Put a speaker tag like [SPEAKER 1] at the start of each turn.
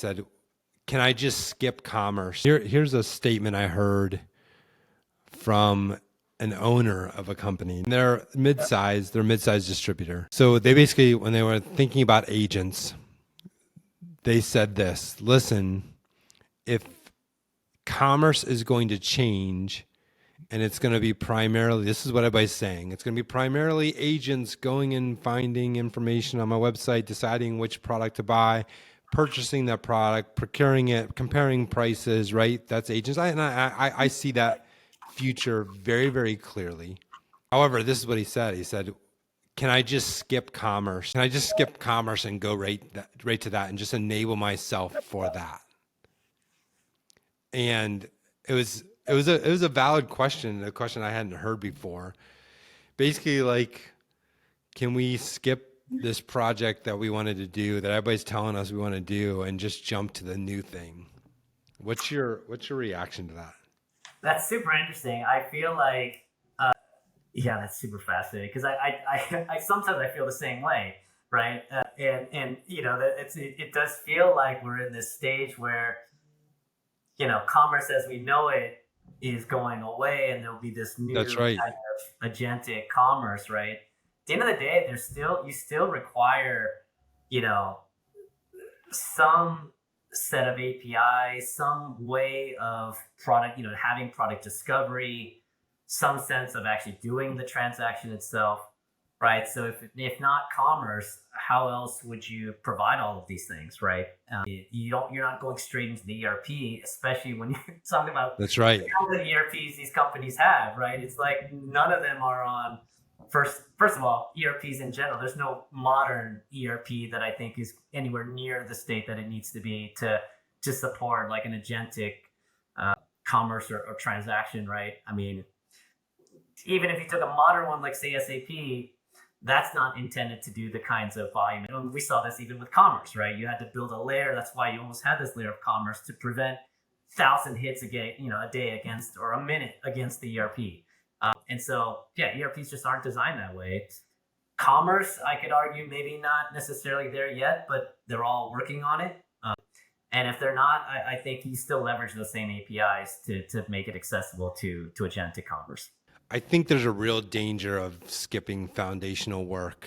[SPEAKER 1] said, can I just skip commerce? Here's a statement I heard from an owner of a company. They're mid-sized distributor. So they basically, when they were thinking about agents, they said this: listen, if commerce is going to change, and it's going to be primarily, this is what everybody's saying, it's going to be primarily agents going and finding information on my website, deciding which product to buy, purchasing that product, procuring it, comparing prices, right? That's agents. I see that future very, very clearly. However, this is what he said. He said, can I just skip commerce? Can I just skip commerce and go right to that and just enable myself for that? And it was a valid question, a question I hadn't heard before. Basically, like, can we skip this project that we wanted to do, that everybody's telling us we want to do, and just jump to the new thing? What's your reaction to that?
[SPEAKER 2] That's super interesting. I feel like, yeah, that's super fascinating, because I sometimes I feel the same way, right? And you know, it does feel like we're in this stage where, you know, commerce as we know it is going away, and there'll be this new
[SPEAKER 1] That's right.
[SPEAKER 2] kind of agentic commerce, right? At the end of the day, you still require, you know, some set of APIs, some way of product, you know, having product discovery, some sense of actually doing the transaction itself, right? So if not commerce, how else would you provide all of these things, right? You're not going straight into the ERP, especially when you're talking about
[SPEAKER 1] That's right.
[SPEAKER 2] all the ERPs these companies have, right? It's like none of them are on. First of all, ERPs in general, there's no modern ERP that I think is anywhere near the state that it needs to be to support like an agentic commerce or transaction, right? I mean, even if you took a modern one like say SAP, that's not intended to do the kinds of volume. And we saw this even with commerce, right? You had to build a layer. That's why you almost had this layer of commerce to prevent 1,000 hits a day against, or a minute against the ERP. And so, yeah, ERPs just aren't designed that way. Commerce, I could argue, maybe not necessarily there yet, but they're all working on it. And if they're not, I think you still leverage those same APIs to make it accessible to agentic commerce.
[SPEAKER 1] I think there's a real danger of skipping foundational work.